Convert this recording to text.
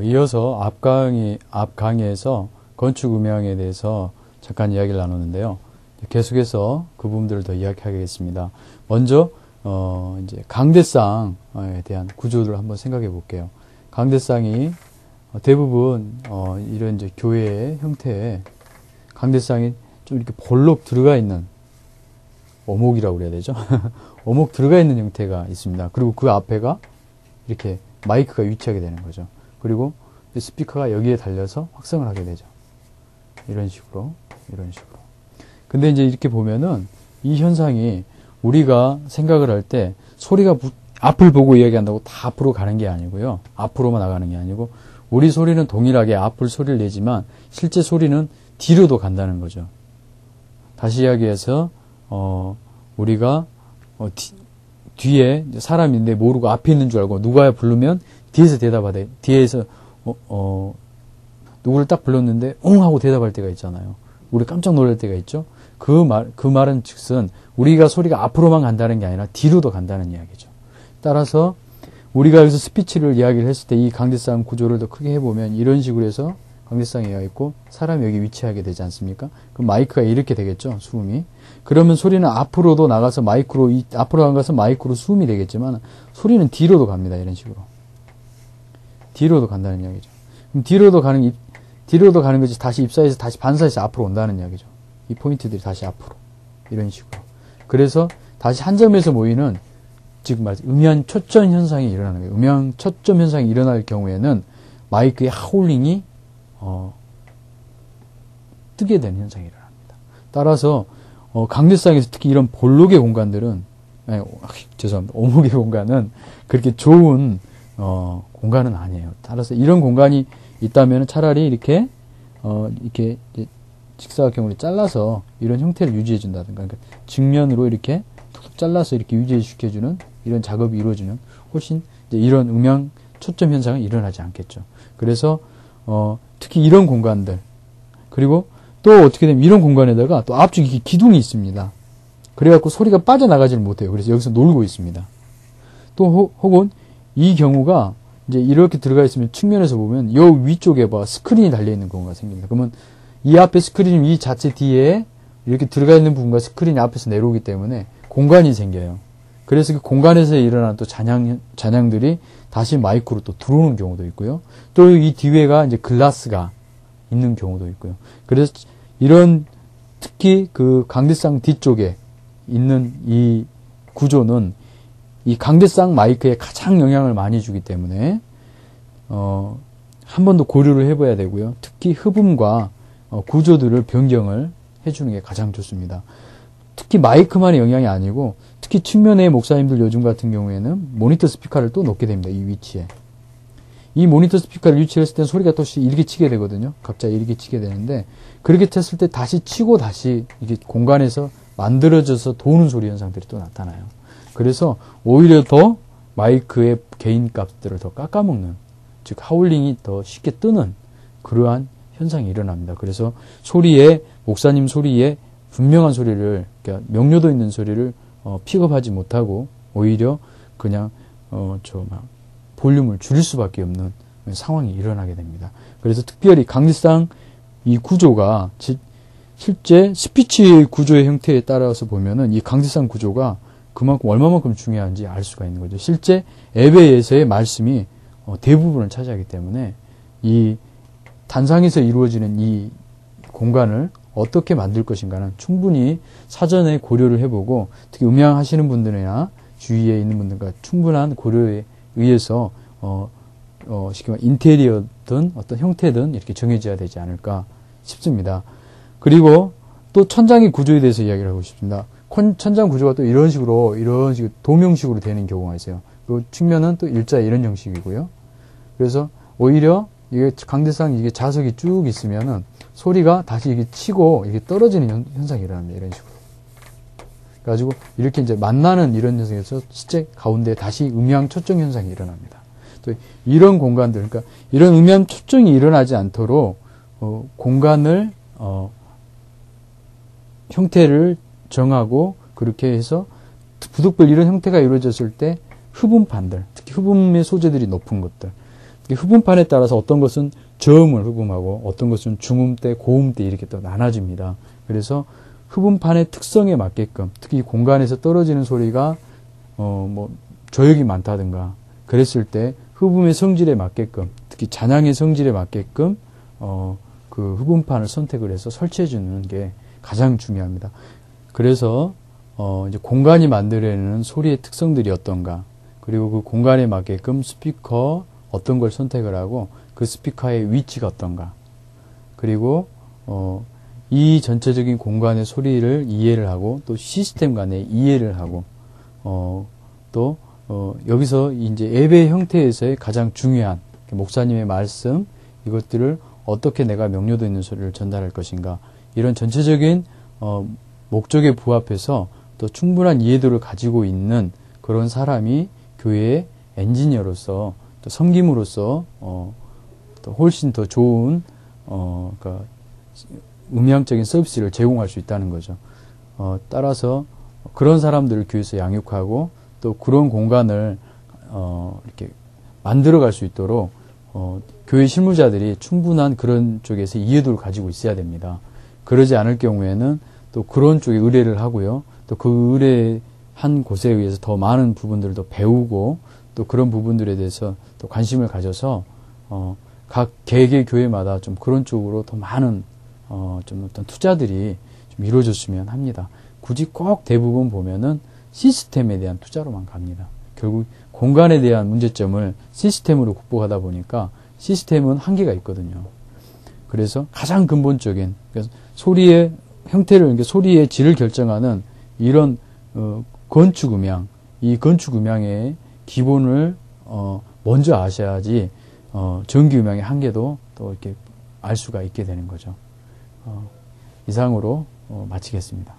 이어서 앞 강의에서 건축 음향에 대해서 잠깐 이야기를 나누는데요. 계속해서 그 부분들을 더 이야기하겠습니다. 먼저 이제 강대상에 대한 구조를 한번 생각해 볼게요. 강대상이 대부분 이런 이제 교회의 형태에 강대상이 좀 이렇게 볼록 들어가 있는 오목이라고 그래야 되죠. 오목 들어가 있는 형태가 있습니다. 그리고 그 앞에가 이렇게 마이크가 위치하게 되는 거죠. 그리고 스피커가 여기에 달려서 확성을 하게 되죠. 이런 식으로. 근데 이제 이렇게 보면은 이 현상이 우리가 생각을 할 때 소리가 앞을 보고 이야기한다고 다 앞으로 가는 게 아니고요. 앞으로만 나가는 게 아니고 우리 소리는 동일하게 앞을 소리를 내지만 실제 소리는 뒤로도 간다는 거죠. 다시 이야기해서 우리가 뒤에 사람인데 모르고 앞에 있는 줄 알고 누가 부르면 뒤에서 대답하대. 뒤에서 누구를 딱 불렀는데 응 하고 대답할 때가 있잖아요. 우리 깜짝 놀랄 때가 있죠. 그 말은 즉슨 우리가 소리가 앞으로만 간다는 게 아니라 뒤로도 간다는 이야기죠. 따라서 우리가 여기서 스피치를 이야기를 했을 때 이 강대상 구조를 더 크게 해보면 이런 식으로 해서 강대상이 있고 사람이 여기 위치하게 되지 않습니까? 그럼 마이크가 이렇게 되겠죠. 수음이. 그러면 소리는 앞으로도 나가서 앞으로 나가서 마이크로 수음이 되겠지만 소리는 뒤로도 갑니다. 이런 식으로. 뒤로도 간다는 이야기죠. 그럼 뒤로도 가는 것이 다시 입사해서 다시 반사해서 앞으로 온다는 이야기죠. 이 포인트들이 다시 앞으로. 이런 식으로. 그래서 다시 한 점에서 모이는 지금 음향 초점 현상이 일어나는 거예요. 음향 초점 현상이 일어날 경우에는 마이크의 하울링이 뜨게 되는 현상이 일어납니다. 따라서 강대상에서 특히 이런 볼록의 공간들은 죄송합니다. 오목의 공간은 그렇게 좋은 공간은 아니에요. 따라서 이런 공간이 있다면 차라리 이렇게 직사각형으로 잘라서 이런 형태를 유지해 준다든가, 그러니까 측면으로 이렇게 툭툭 잘라서 이렇게 유지시켜주는 이런 작업이 이루어지면 훨씬 이제 이런 음향 초점 현상은 일어나지 않겠죠. 그래서 특히 이런 공간들, 그리고 또 어떻게 되면 이런 공간에다가 또 앞쪽에 기둥이 있습니다. 그래갖고 소리가 빠져나가지를 못해요. 그래서 여기서 놀고 있습니다. 또 혹은 이 경우가 이제 이렇게 들어가 있으면 측면에서 보면 요 위쪽에 스크린이 달려있는 경우가 생깁니다. 그러면 이 앞에 스크린이 이 자체 뒤에 이렇게 들어가 있는 부분과 스크린이 앞에서 내려오기 때문에 공간이 생겨요. 그래서 그 공간에서 일어나는 또 잔향들이 다시 마이크로 또 들어오는 경우도 있고요. 또 이 뒤에가 이제 글라스가 있는 경우도 있고요. 그래서 이런 특히 그 강대상 뒤쪽에 있는 이 구조는 이 강대상 마이크에 가장 영향을 많이 주기 때문에 한 번 더 고려를 해봐야 되고요. 특히 흡음과 구조들을 변경을 해주는 게 가장 좋습니다. 특히 마이크만의 영향이 아니고 특히 측면의 목사님들 요즘 같은 경우에는 모니터 스피커를 또 놓게 됩니다. 이 위치에. 이 모니터 스피커를 위치했을 때 소리가 또 이렇게 치게 되거든요. 각자 이렇게 치게 되는데 그렇게 쳤을 때 다시 치고 다시 이게 공간에서 만들어져서 도는 소리 현상들이 또 나타나요. 그래서 오히려 더 마이크의 개인 값들을 더 깎아먹는, 즉 하울링이 더 쉽게 뜨는 그러한 현상이 일어납니다. 그래서 목사님 소리에 분명한 소리를, 그러니까 명료도 있는 소리를 픽업하지 못하고 오히려 그냥 볼륨을 줄일 수밖에 없는 상황이 일어나게 됩니다. 그래서 특별히 강대상 이 구조가 실제 스피치 구조의 형태에 따라서 보면은 이 강대상 구조가 그만큼 얼마만큼 중요한지 알 수가 있는 거죠. 실제 에베에서의 말씀이 대부분을 차지하기 때문에 이 단상에서 이루어지는 이 공간을 어떻게 만들 것인가는 충분히 사전에 고려를 해보고 특히 음향하시는 분들이나 주위에 있는 분들과 충분한 고려에 의해서 쉽게 말해 인테리어든 어떤 형태든 이렇게 정해져야 되지 않을까 싶습니다. 그리고 또 천장의 구조에 대해서 이야기를 하고 싶습니다. 천장 구조가 또 이런 식으로 도명식으로 되는 경우가 있어요. 그리고 측면은 또 일자 이런 형식이고요. 그래서 오히려 이게 강대상 이게 자석이 쭉 있으면은 소리가 다시 이게 치고 이게 떨어지는 현상이 일어납니다. 이런 식으로. 그래가지고 이렇게 이제 만나는 이런 현상에서 실제 가운데 다시 음향 초정 현상이 일어납니다. 또 이런 공간들, 그러니까 이런 음향 초정이 일어나지 않도록 공간을 형태를 정하고 그렇게 해서 부득불 이런 형태가 이루어졌을 때 흡음판들, 특히 흡음의 소재들이 높은 것들, 흡음판에 따라서 어떤 것은 저음을 흡음하고 어떤 것은 중음대, 고음대 이렇게 또 나눠집니다. 그래서 흡음판의 특성에 맞게끔 특히 공간에서 떨어지는 소리가 뭐 조역이 많다든가 그랬을 때 흡음의 성질에 맞게끔 특히 잔향의 성질에 맞게끔 그 흡음판을 선택을 해서 설치해 주는 게 가장 중요합니다. 그래서 이제 공간이 만들어내는 소리의 특성들이 어떤가, 그리고 그 공간에 맞게끔 스피커 어떤 걸 선택을 하고 그 스피커의 위치가 어떤가, 그리고 이 전체적인 공간의 소리를 이해를 하고 또 시스템 간의 이해를 하고 또 여기서 이제 예배 형태에서의 가장 중요한 목사님의 말씀, 이것들을 어떻게 내가 명료도 있는 소리를 전달할 것인가, 이런 전체적인 목적에 부합해서 또 충분한 이해도를 가지고 있는 그런 사람이 교회의 엔지니어로서 또 섬김으로서 또 훨씬 더 좋은 그러니까 음향적인 서비스를 제공할 수 있다는 거죠. 따라서 그런 사람들을 교회에서 양육하고 또 그런 공간을 이렇게 만들어갈 수 있도록 교회 실무자들이 충분한 그런 쪽에서 이해도를 가지고 있어야 됩니다. 그러지 않을 경우에는 또 그런 쪽에 의뢰를 하고요. 또 그 의뢰한 곳에 의해서 더 많은 부분들을 더 배우고 또 그런 부분들에 대해서 또 관심을 가져서 각 개개 교회마다 좀 그런 쪽으로 더 많은 좀 어떤 투자들이 좀 이루어졌으면 합니다. 굳이 꼭 대부분 보면은 시스템에 대한 투자로만 갑니다. 결국 공간에 대한 문제점을 시스템으로 극복하다 보니까 시스템은 한계가 있거든요. 그래서 가장 근본적인 소리의 형태를, 소리의 질을 결정하는 이런 건축 음향, 이 건축 음향의 기본을 먼저 아셔야지 전기 음향의 한계도 또 이렇게 알 수가 있게 되는 거죠. 이상으로 마치겠습니다.